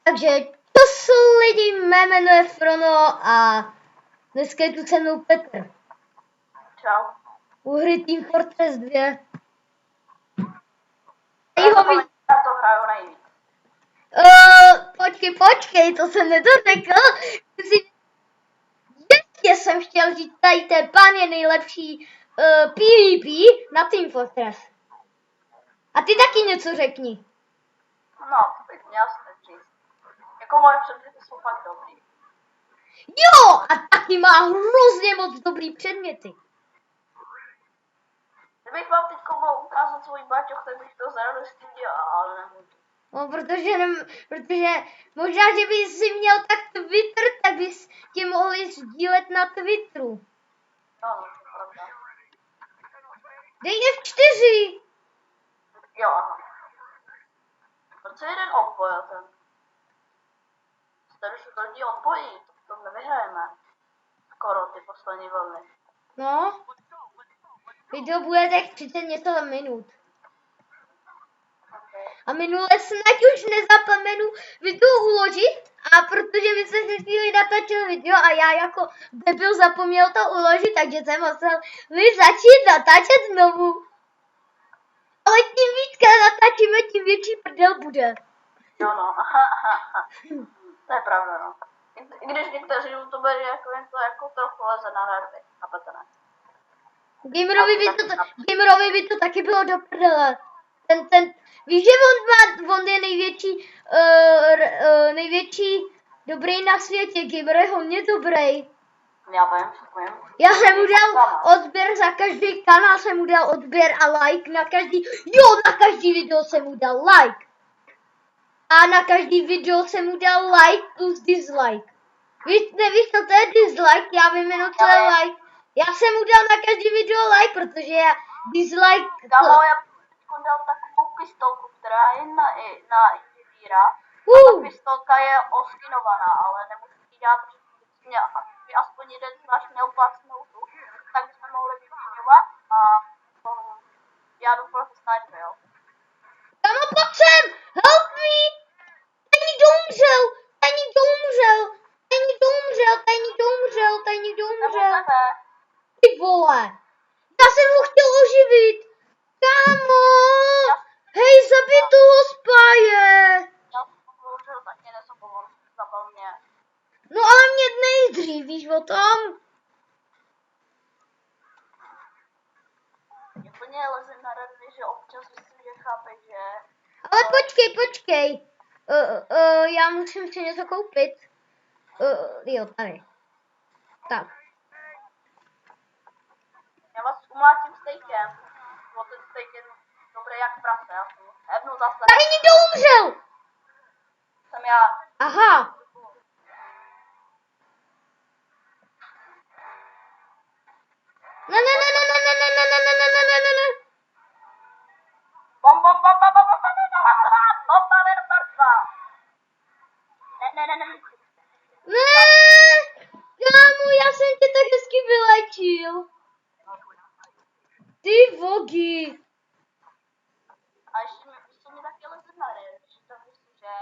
Takže to jsou lidi, mé jméno je Frono a dneska je tu se mnou Petr. Čau. U hry Team Fortress 2. Já to hraju nejvíc. Počkej, to jsem nedořekl. Ještě jsem chtěl říct, tady ten pán je nejlepší PvP na Team Fortress. A ty taky něco řekni. No, to bych měl si říct. Jako moje předměty jsou fakt dobrý. Jo, a taky má hrozně moc dobrý předměty. Kdybych vám teď mohl ukázat svůj baťoch, tak bych to s radostí dělal, ale nemůžu. No, protože možná, že bys si měl tak Twitter, tak bys tě mohli sdílet na Twitteru. No, to je pravda. Dej F4. Jo, aha. Proč se jeden odpojil ten? Tady se lidi odpojí, to nevyhrajeme. Skoro ty poslední vlny. No. Video bude tak 30 něco minut. Okay. A minule snad už nezapomenu video uložit, a protože my jsme si chvíli natáčeli video a já jako debil zapomněl to uložit, takže jsem musel začít natáčet znovu. Ale tím víc natáčíme, tím větší prdel bude. Jo no, to je pravda no. I když někteří youtuberi jako jen to jako trochu leze na nervy, chápete ne? Gamerovi by to taky bylo do prdele. Víš, že on je největší dobrý na světě, Gamer je hodně dobrý. Já vím. Já jsem mu dal odběr za každý kanál, jsem mu dal odběr a like na každý, na každý video jsem mu dal like. A na každý video jsem mu dal like plus dislike. Nevíš, co to je dislike? Já vím jenom, co je like. Já jsem mu dal na každý video like, protože já dislike... Kámo, já jsem dal takovou pistolku, která je na Invivíra. Ta pistolka je oskinovaná, ale nemusím ji dát, protože mě aspoň jeden z vás měl placnout, tak bychom mohli vyměňovat a já jdu proti sniper, jo. Kámo, pojď sem! Help me! Tajný domřel! Ty vole! Já jsem ho chtěl oživit! Kámo! Hej, zabij toho spáje! Já jsem bohužel taky nezapoval, zabal mě. No ale mě nejdřív, víš o tom? Je plně leze na radny, že občas myslím, že chápe, že... Ale počkej. Já musím si něco koupit. Jo, tady. Tak. Já vás umlátím stejkem. Bo ten stejk je dobrý jak prase, já jsem hebnu zase. Tady někdo umřel! Jsem já. Aha. Ne. Kámo, já jsem tě tak hezky vylečil. Ty vogy. A ještě mi taky leze na reč, to myslím, že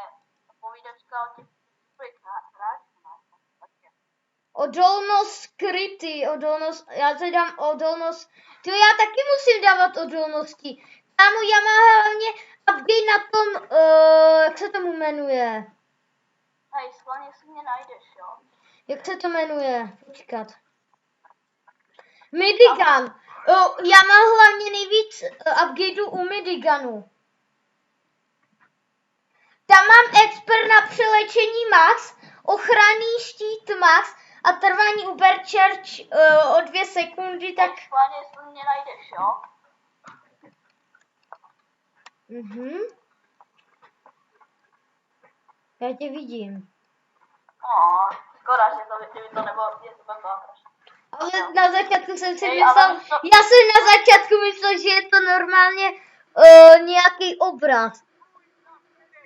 povídačka o těch hráčů má. Odolnost skrytý, já si dám odolnost. Já taky musím dávat odolnosti. Kámo, já mám hlavně update na tom, jak se tomu jmenuje. Hej, schválně si mě najdeš, jo? Jak se to jmenuje? Počkat. Midigan. Já mám hlavně nejvíc upgradeů u Midiganu. Tam mám expert na přelečení max, ochranný štít max a trvání Ubercharge o 2 sekundy, tak... Schválně si mě najdeš, jo? Já tě vidím. Škoda, že to nebo je to bakáš. Ale na začátku jsem si myslel, já jsem na začátku myslel, že je to normálně nějaký obraz.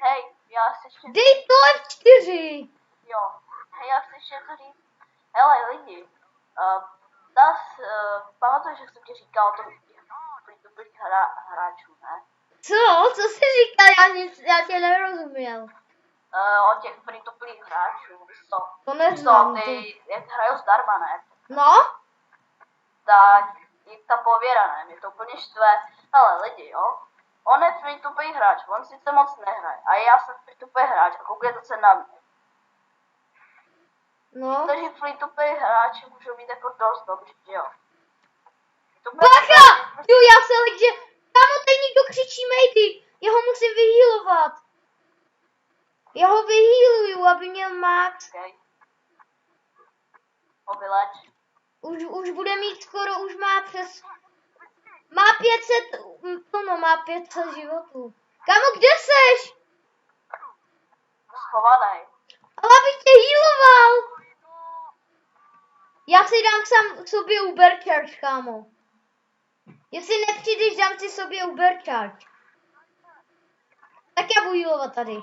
Hej, já si ještě... Dej to F4! Jo, hej, já si ještě něco říct. Hele, lidi, pamatuješ, že jsem ti říkal o tom dobrých hráčů, ne? Co jsi říkal? Já tě nerozuměl. od těch free-to-play hráčů, víš co? To Víš co, neznám. ty, jak hrajou zdarma, ne? No? Tak jim ta pověra, ne? Mě to úplně štve. Ale lidi, jo? On je free-to-play hráč, on sice moc nehraje. A já jsem free-to-play hráč a koukejte se na mě. No. Někteří free-to-play hráči můžou být jako dost dobří, jo? Bacha! Jo, já se ale že... Kámo, tady někdo křičí mejdy. Já ho musím vyhýlovat. Já ho vyhýluju, aby měl max. Okay. Obyleč. Už bude mít skoro, už má přes... Má 500, má 500 životů. Kámo, kde seš? Schovaný. Ale abych tě healoval. Já si dám sám sobě Uber Charge, kámo. Jestli nepřijdeš, dám si sobě Uber Charge. Tak já budu healovat tady.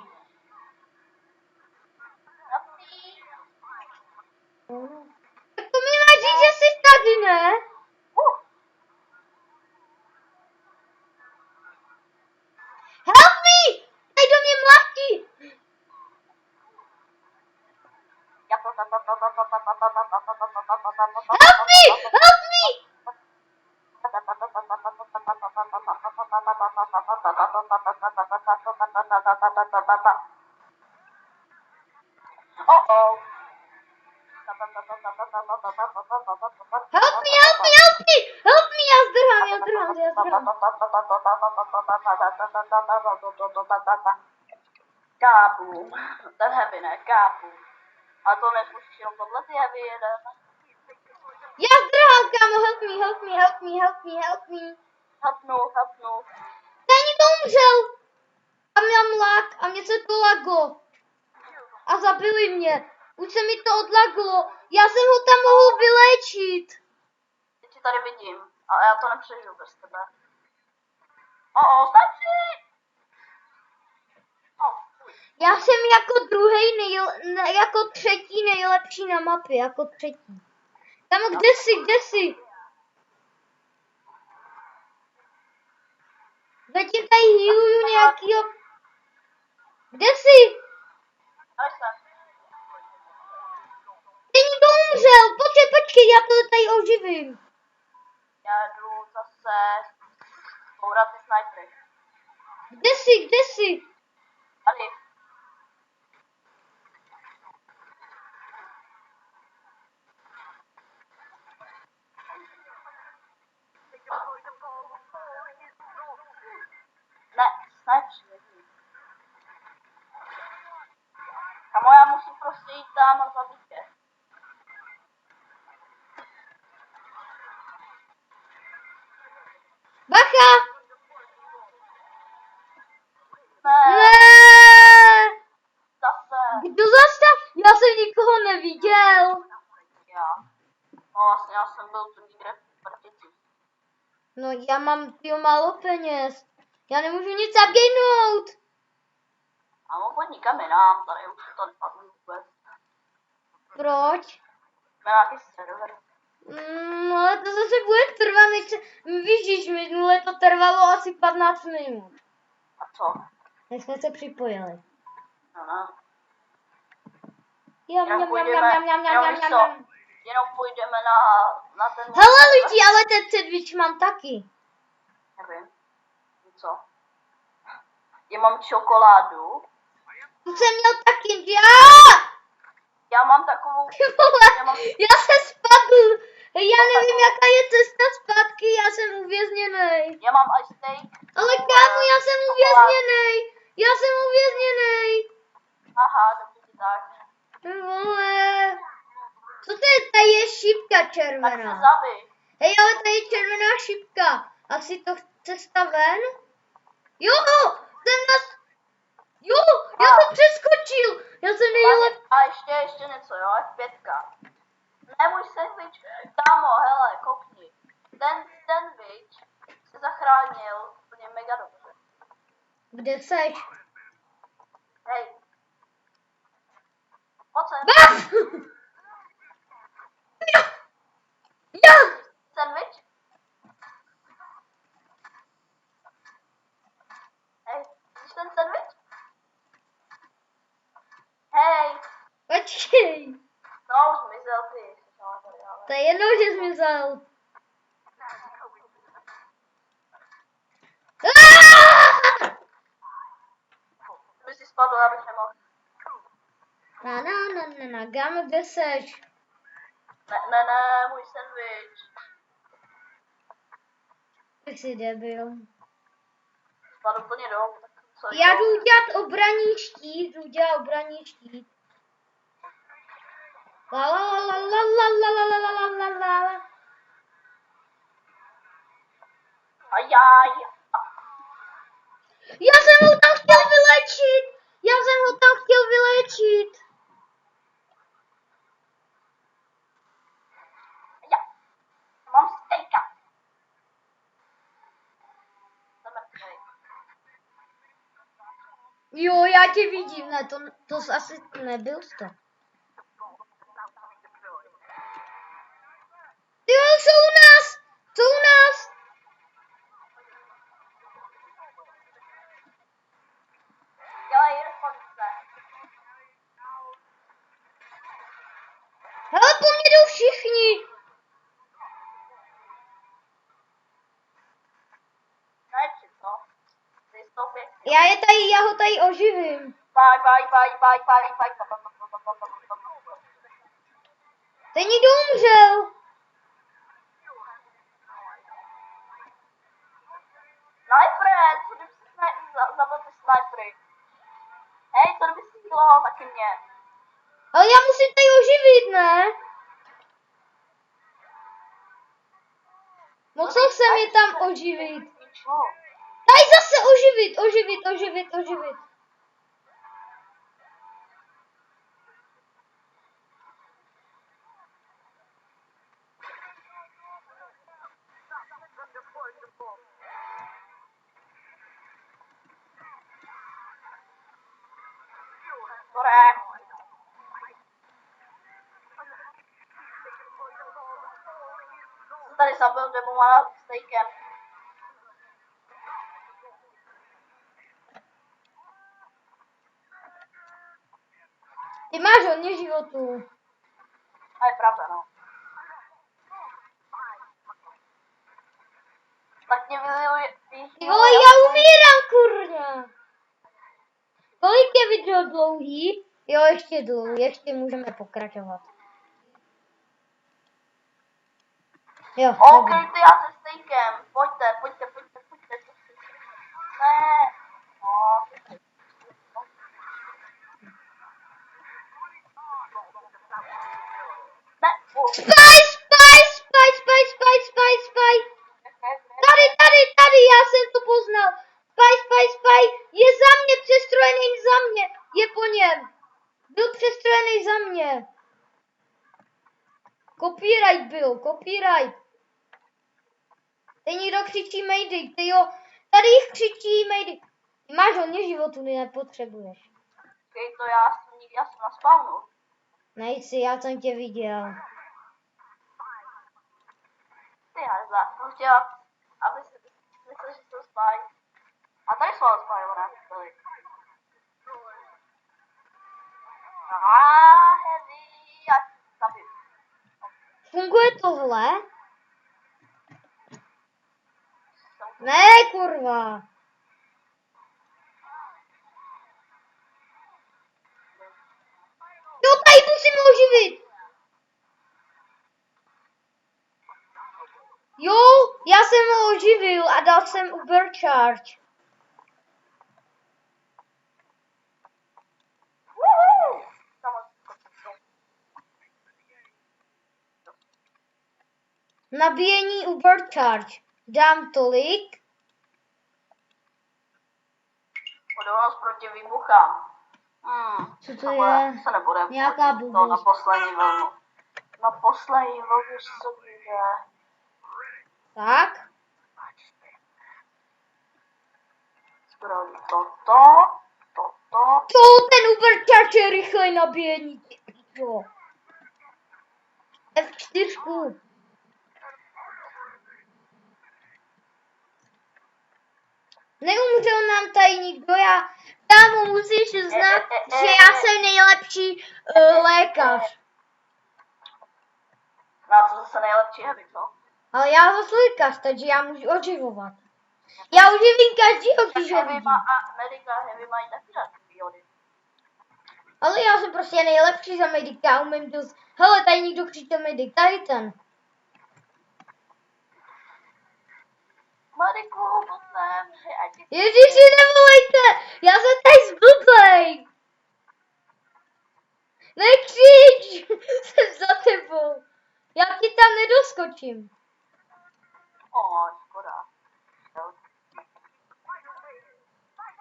Tak to mi vadí, že jsi tady, ne? Help me! Tady do mě mlátí! Help me! Help me! Uh-oh. Help me, help me, help me! Help me, já zdrhám. Kápu. Ten heavy, ne? Kápu. A to neslyšíš jenom tohle ty heavy jeden. Já zdrhám, kámo, help me, help me, help me, help me, help me. Hapnu. Tady někdo umřel. A měl lag a mě se to laglo. A zabili mě. Už se mi to odlaglo. Já jsem ho tam mohl vyléčit. Teď tě tady vidím, ale já to nepřežiju bez tebe. Stačí! Já jsem jako třetí nejlepší na mapě, jako třetí. Tam kde jsi? Zatím tady healuju nějakýho... Kde jsi? Tady jsem. Ty někdo umřel, počkej, já to tady oživím. Já jdu zase bourat ty snipery. Kde jsi? Tady. Ne, snipery. Kamo, já musím prostě jít tam a zabít je. Bacha! Ne, zase. Kdo zastav? Já jsem nikoho neviděl. Já. No vlastně já jsem byl tu někde v Prtici. No já mám málo peněz. Já nemůžu nic upgamenout. A mohu pojď nikam jinam, tady už to nepadlo vůbec. Proč? Jsme nějaký server. No ale to zase bude trvat, než se... Víš, minule to trvalo asi 15 minut. A co? Než jsme se připojili. No. Jam. Jenom půjdeme na ten... Hele lidi, ale ten sandwich mám taky. Nevím. Co? Já mám čokoládu. Tu jsem měl taky, Já mám takovou... Já se spadl. Já nevím, jaká je cesta zpátky, já jsem uvězněnej. Já mám ice steak. Ale kámo, já jsem uvězněnej. Aha, dobře tak. Vole. Co to je? Tady je šipka Tak se červená. zabij. Hej, ale tady je červená šipka. Asi to cesta ven? Jo, já to přeskočil. Já jsem nejlep. A ještě něco, jo, F5. Ne, můj sandwich. Kámo, hele, koukni. Ten sandwich se zachránil úplně mega dobře. Kde seš? Hej. Pojď sem. Baf! Já! Sandwich? Hej, chceš ten sandwich? To je jedno, že zmizel. Kdyby si spadl, já bych nemohl. Gámo, kde seš? Ne, můj sandwich. Tak jsi debil. Spadl úplně dolů. Tak co Já dělám? jdu udělat obranný štít, La la la la la la la la la la la la la. Ajaj. Já jsem ho tam chtěl vylečit. Ja. Mám stejka. Jsem mrtvej. Jo, já tě vidím, ne, to asi nebyl to. Jo, jsou u nás. Dělej rekonce. Hele, po mně jdou všichni. Neči, co? Ty jsou pěkný. Já ho tady oživím. Bye. Ten někdo umřel. Sniper, co kdyby si zabil ty snipery? Hej, co kdyby si dělal taky mě? Ale já musím tady oživit, ne? Musel jsem je tam oživit. Tady zase oživit. Dobré. Jsem tady zabil demona stejkem. Ty máš hodně životů. A je pravda, no. Tak mě Jo, já umírám, kurňa. Kolik je video dlouhý? Jo, ještě můžeme pokračovat. Jo, Kryjte já se stejkem. Pojďte. Ne. No. Ne. Spy. Tady, já jsem to poznal. Spy, je za mě, přestrojený za mě. Je po něm. Byl přestrojený za mě. Copyright. Teď někdo křičí Mayday, ty jo. Tady jich křičí Mayday. Ty máš hodně životů, ty nepotřebuješ. Okej, to já jsem na spawnu. Nejsi, já jsem tě viděl. Ty hajzla, jsem chtěla, aby si myslel, že jsou spy. A tady jsou spy, ona byli. Heavy, já si zabiju. Funguje tohle? Ne, kurva. Jo, tady musím oživit. Jo, já jsem ho oživil a dal jsem Uber Charge. Nabíjení Uber Charge. Dám tolik. Odolnost proti výbuchám. Co to je? Se nebude. Nějaká To blbost. na poslední vlnu. Na poslední vlnu se bude. Tak. Toto. Co ten Uber Charge je rychlej nabíjení. Jo. F4. Neumřel nám tady nikdo, Kámo, musíš znát, že já jsem nejlepší lékař. Na to zase nejlepší heavy, co? Ale já zase lékař, takže já můžu oživovat. Já uživím každýho, když ho Heavy vidím. a medica heavy mají taky rád výhody. Ale já jsem prostě nejlepší za medika, já umím dost. Hele, tady někdo křičel medic, tady ten. Mediku, potom, Ježiši, nevolejte, já jsem tady zblblej. Nekřič, jsem za tebou. Já ti tam nedoskočím. Škoda.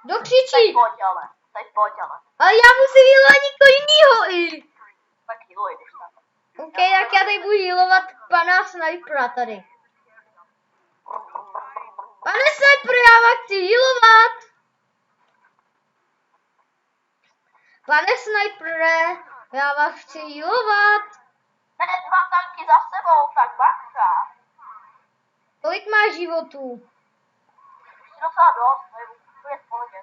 Kdo Teď křičí? pojď ale. Ale já musím healovat někoho jinýho i. Tak healuj, když tam. OK, tak já tady budu healovat pana snipera tady. Pane sniper, já vás chci healovat. Pane snipere, já vás chci healovat. Ne, 2 tanky za sebou, tak bacha. Kolik máš životů? Už docela dost, to je v pohodě.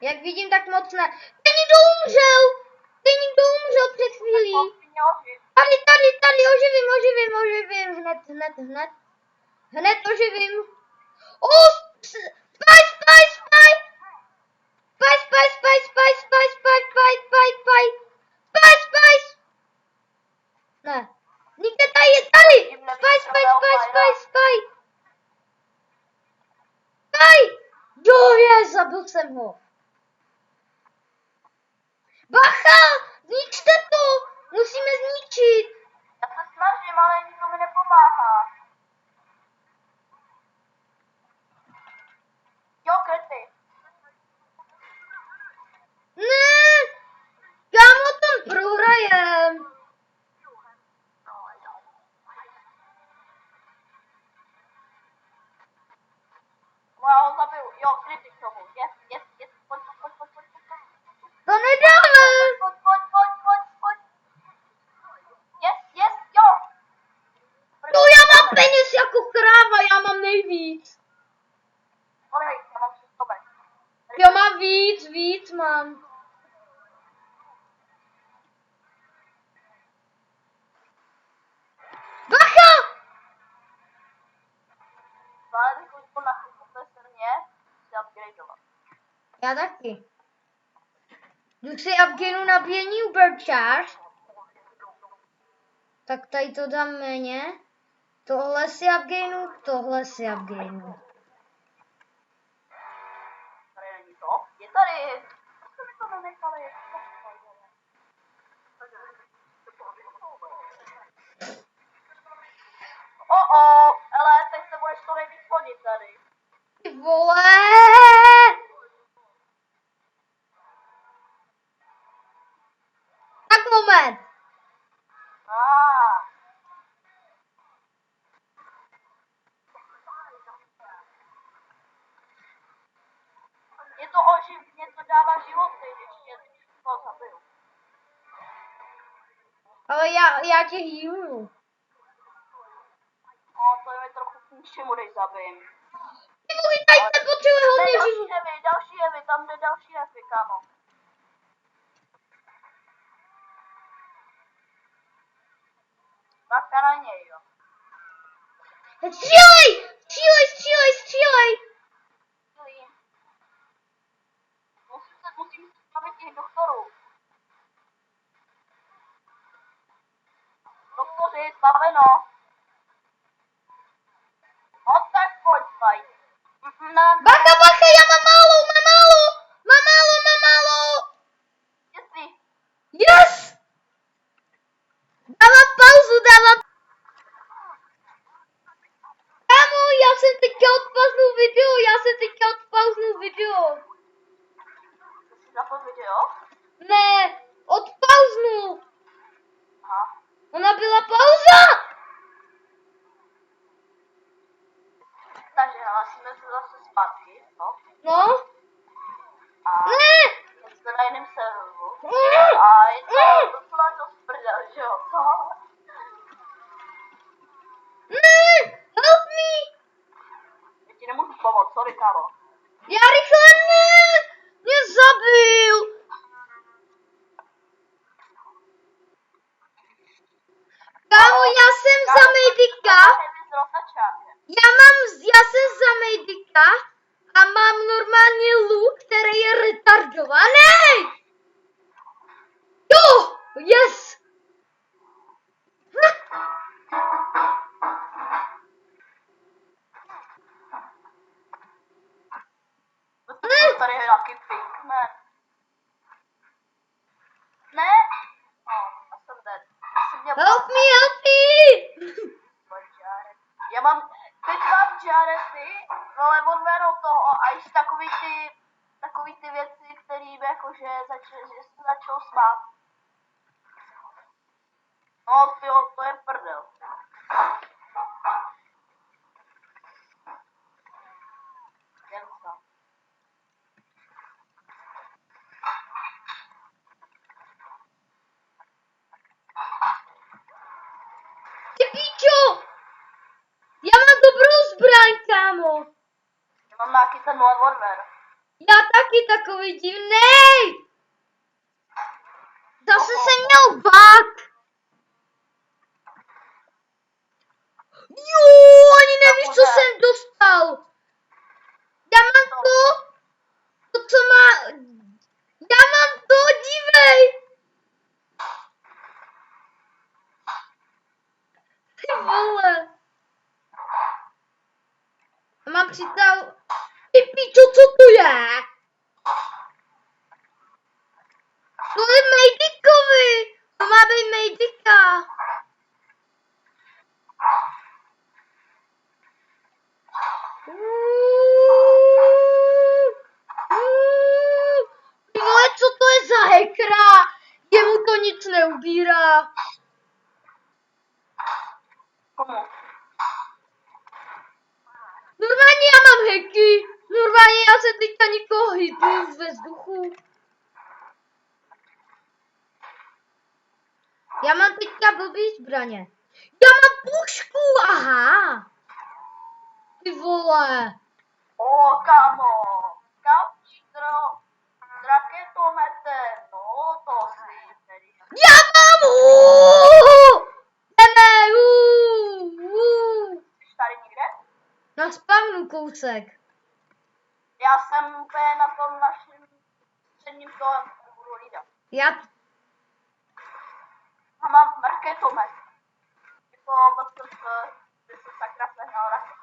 Jak vidím, tak moc ne. Ten někdo umřel! Ten někdo umřel před chvílí. Tady, oživím. Hned oživím. Spy! Ne. Nikde tady je, tady! Spy! Jo, zabil jsem ho. Bacha! Zničte to! Musíme zničit! Já se snažím, ale nikdo mi nepomáhá. Jo, kryty. Ne! Kámo, tam prohrajem! Já ho zabiju. Jo, kryty k tomu. Yes. Pojď. To nedáme! Pojď. Yes, jo. No já mám peněz jako kráva, já mám nejvíc. Olej, já mám 600. Já mám víc mám. Bacha! Ale když už na profesorně, si upgradeovat. Já taky. Jdu si upgradeu nabíjení Ubercharge. Tak tady to dám méně. Tohle si upgradeu. Tady není to. Je tady. Co mi to nenechali? Ale teď se budeš to nejvíc chodit tady. Ty vole! Tak moment. Je to mě to dává životy, když to zabiju. Ale já tě healuju. To je trochu k ničemu, než zabijím. Ty vole, tady se potřebuje hodně životů. Další heavy, tam jde další heavy, kámo. Bacha na něj, jo. Střílej! Musím stavit těch doktorů. Doktoři, staveno. Tak pojď, fajn. Bacha, já mám málo! Jestli. Yes! Dávám pauzu. Kámo, já jsem teďka odpauznul video. Jsi zapl video? Ne, odpauznul. Aha. Ona byla pauza. Takže hlásíme se zase zpátky, no. No. A Ne. jsme na jiném serveru. A je to docela dost prdel, že jo? Ne, help me. Já ti nemůžu pomoct, sorry, kámo. Já rychle ne. Mě zabil. úplně retardovaný! Jo! Yes! Byl tady nějaký Pinkman. Ne? Já jsem dead. Já jsem měl Help me, help me! Já mám, teď mám Jarety, ale on jméno toho a ještě takový ty věci, kterým jakože že se začal smát. No tyjo, to je prdel. Jen sám. Ty píčo! Já mám dobrou zbraň, kámo! Já mám nějaký ten revolver. Já taky takový divnej! Zase jsem měl bug! Jo, ani nevíš, co jsem dostal! Já mám to co má... Já mám to, dívej! Ty vole! A mám přítel... Ty píčo, co to je? To je Mejdikovi! To má být Mejdika! Ty vole, co to je za hackera? Jemu to nic neubírá. Komu? Normálně já mám hacky. Normálně já se teďka nikoho hýtuju ve vzduchu. Já mám teďka blbý zbraně. Já mám pušku, aha. Ty vole. O, kámo. Kapčítro. S raketometem. No, to si tedy. Já mám! Ne, Jsi tady někde? na spavnu kousek. Já jsem úplně na tom našem středním stole budu hlídat. Já... A mám raketomet. Jako by se sakra sehnal raket.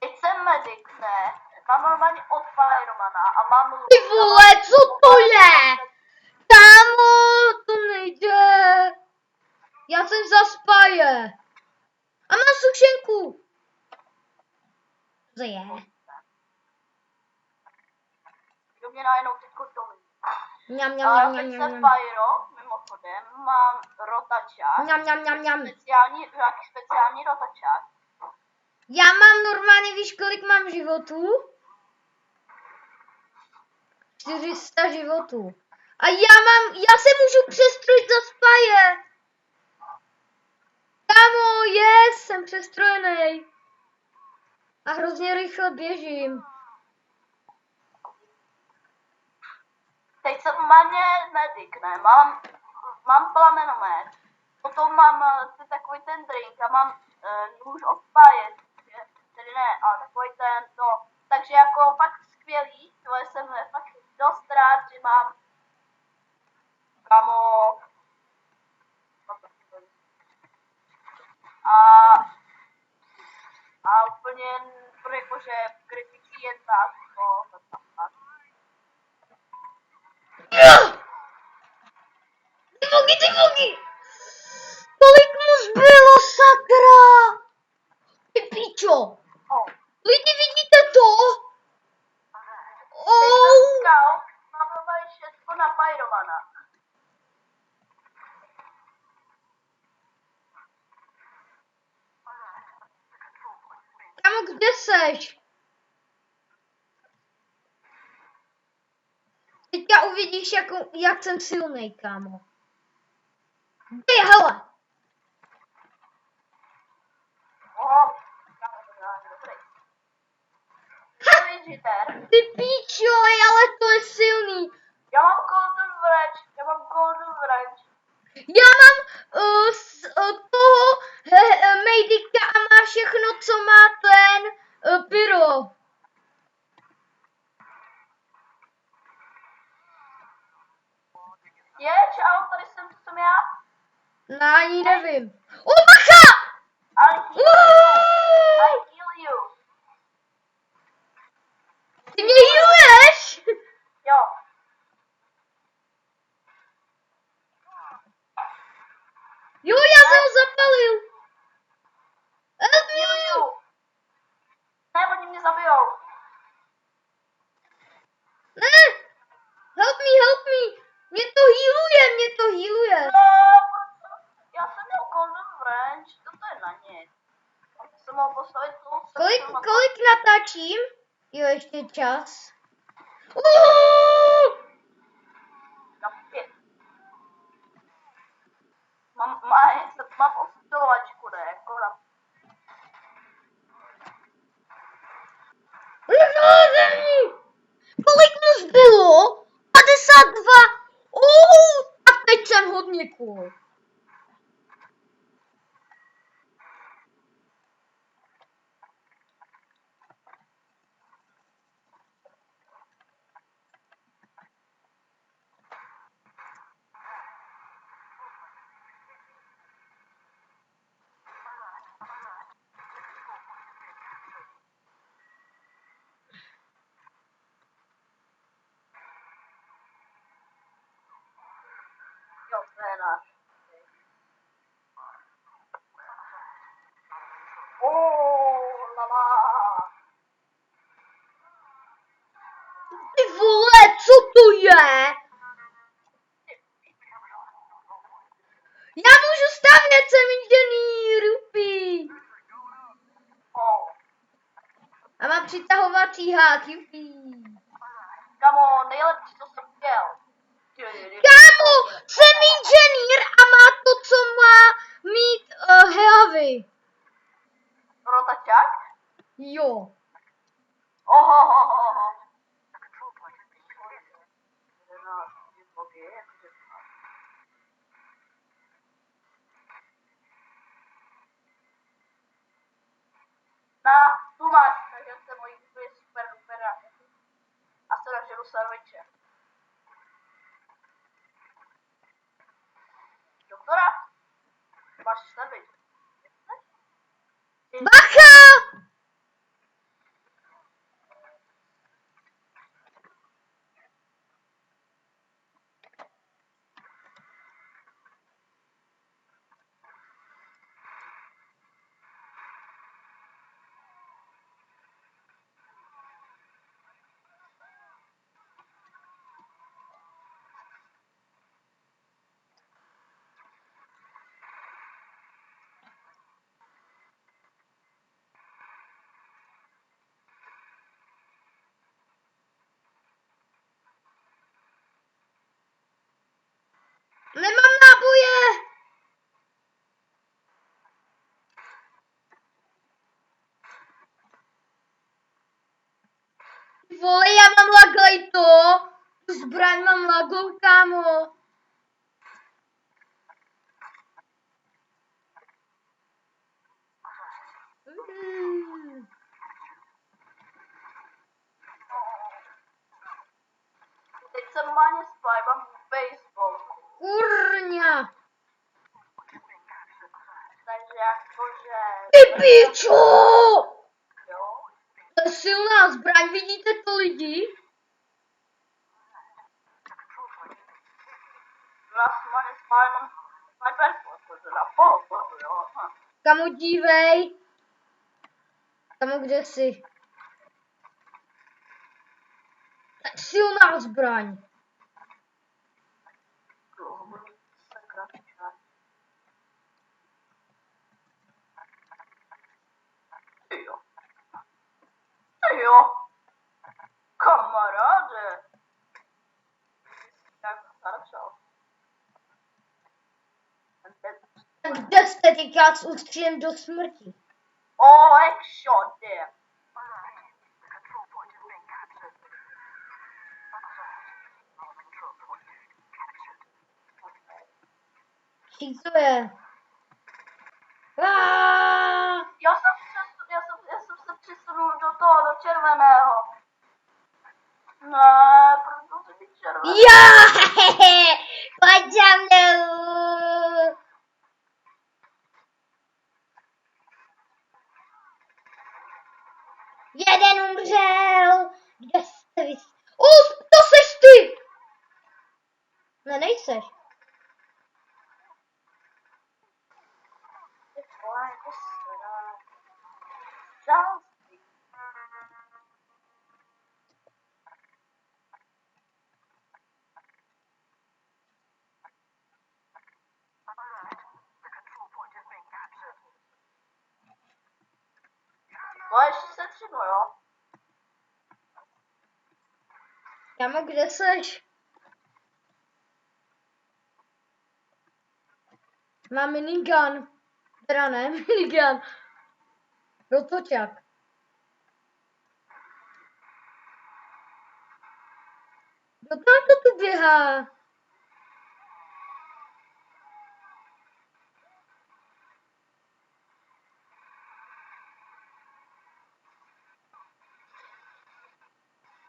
Teď jsem medic, ne? Mám normálně od Firemana a mám... Ty vole, co to je? Kámo, to nejde. Já jsem za spaje. A mám sušenku. Co je? Kdo mě najednou teďko domí. Mňam, Ale mňam, teď mňam, se mňam, Pyro, mimochodem, mám rotačák. mňam, mňam, mňam, mňam. Nějaký speciální rotačák. Já mám normálně, víš, kolik mám životů? 400 životů. A já se můžu přestrojit za spaje. Kámo, jsem přestrojený. A hrozně rychle běžím. Teď jsem normálně medic, ne? Mám plamenomet. Potom mám takový ten drink a mám nůž od Spire. Tedy ne, ale takový ten to. Takže jako fakt skvělý. To jsem fakt dost rád, že mám. Kamo. A úplně jakože kritický je tak, to tak. Ty vogy! Kolik mu zbylo, sakra! Ty píčo! Lidi, vidíte to? Scout, mám normálně 6 na Pyromana. Kámo, kde seš? Teďka uvidíš, jak jsem silnej, kámo. Ty, hele! Ty píčo, ale to je silný. Já mám golden wrench. Já mám toho Mejdika a má všechno co má ten pyro. Čau, tady jsem já. No, ani nevím. Bacha! I heal you. Ty mě healuješ? Jo. Jo, já jsem ho zapalil. Help me. Heal you. Ne, oni mě zabijou. Ne. Help me. Mě to healuje. No, já jsem měl golden wrench, to je na nic. Jsem mohl postavit celou Kolik natáčím? Jo, ještě čas. Na 5. Mám osilovačku, ne, jako na... Kolik mu zbylo? 52. Tak teď jsem hodně cool. Jo, to je náš. Lala. Ty vole, co to je? Já můžu stavět, jsem inženýr, upí. A mám přitahovací hák, upí. Kamo, nejlepší, co jsem chtěl. Kámo, jsem inženýr a má to, co má mít hlavy. Rotačák? Jo. Oho. Tu máš, takže se mojí úplně super duper a se nažeru sandviče. Doktora? Máš sandvič. Bacha! Nemám náboje! Vole, já mám lagajto! Tu zbraň mám lagou, kámo! Teď jsem normálně spal, mám baseball. Kurňa! Takže jakože... Ty pičo! Jo? To je silná zbraň, vidíte to lidi? Já jsem normálně spal, mám sniperku, jakože na pohodu, jo? Kamo, dívej! Kamo, kde jsi? Silná zbraň! Ty jo. Kamaráde. Jak začal. Kde jste teďka s ústřelem do smrti? Headshot. Čí to je? Já Jeden umřel. Kde jste vy? To seš ty! Ne, nejseš. Ještě se třinu, jo? Kámo, kde seš? Mám minigun. Teda ne, minigun. Rotoťák. Kdo tam to tu běhá?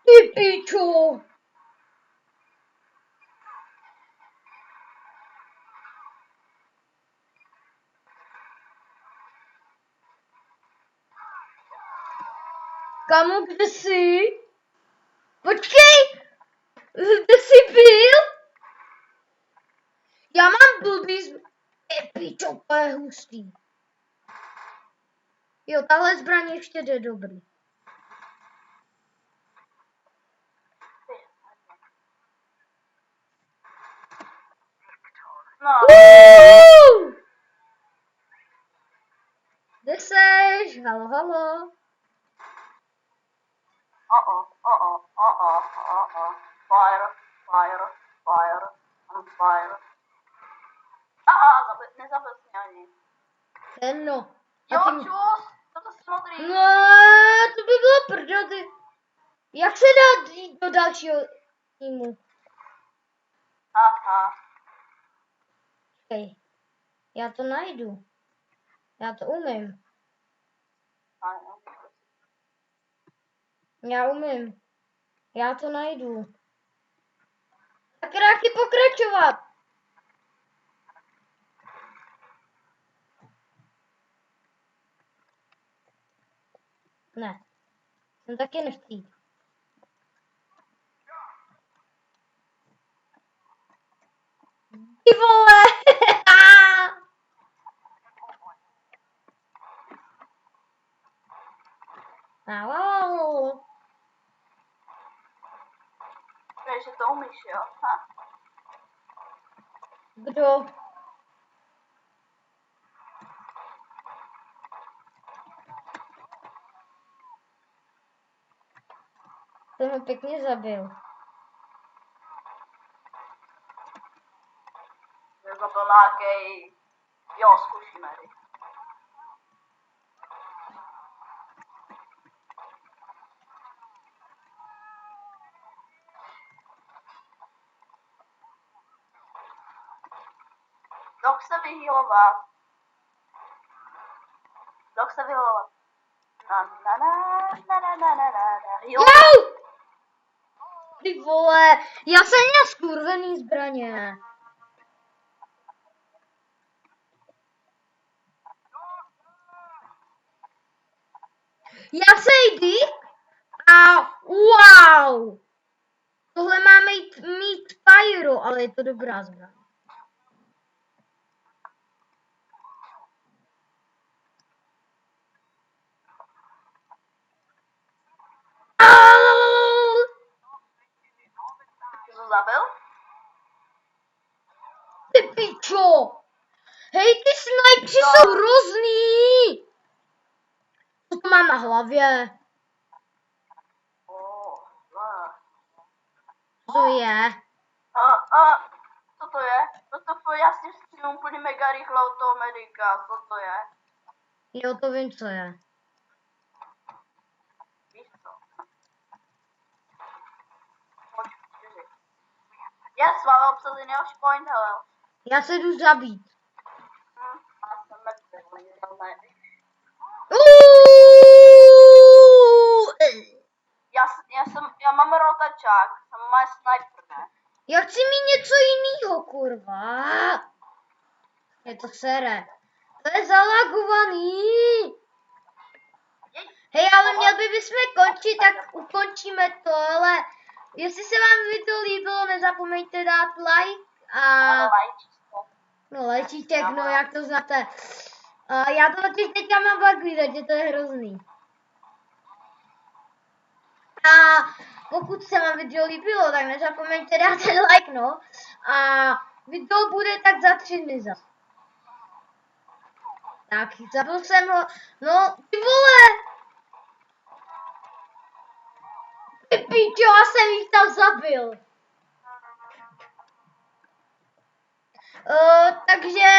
Ty pičo! Kamo, kde jsi? Počkej! Kde jsi byl? Já mám blbý pičo, to je hustý. Jo, tahle zbraň ještě jde dobrý. No. Kde seš? Halo, halo. Fire, fire, fire, on fire. Aha, nezabil jsi mě ani. Temno. Jo, A ty- čus, toto jsi modrý. No, to by bylo prdo, ty. Jak se dá jít do dalšího týmu? Aha. Hej, já to najdu. Já to umím. Já umím. Já to najdu. Tak ráky pokračovat. Ne. Jsem taky nechci. Ty vole! Au. Takže to umíš, jo? Ha. Kdo? Ten ho pěkně zabil. Nezabil nějakej... Jo, zkusíme. Dok se vyhýlovat. Dok se vyhýlovat. Jo! Ty vole, já jsem měl skurvený zbraně. Já sejdi a wow. Tohle má mít pyro, ale je to dobrá zbraň. Jsi to zabil? Ty pičo! Hej, ty snajpři jsou hrozný! Co to mám na hlavě? Co je? Co to je? To já si střílím úplně mega rychle od toho medika. Co to je? Jo, to vím, co je. Víš co? Pojď, 4. Yes, máme obsazený už point, hele. Já se jdu zabít. Já jsem mrtvý, oni tam ne. Já mám rotačák, jsem má sniper, ne? Já chci mít něco jiného, kurva. Je to sere. To je zalagovaný. Hej, ale měl by bychom končit, tak ukončíme to, ale jestli se vám video líbilo, nezapomeňte dát like a... Lajčičko. No, lajčíček, no jak to znáte. Já to totiž teďka mám bug, že to je hrozný. A pokud se vám video líbilo, tak nezapomeňte dát ten like, no. A video bude tak za 3 dny zas. Tak, zabil jsem ho. No, ty vole! Ty píčo, já jsem jich tam zabil. Takže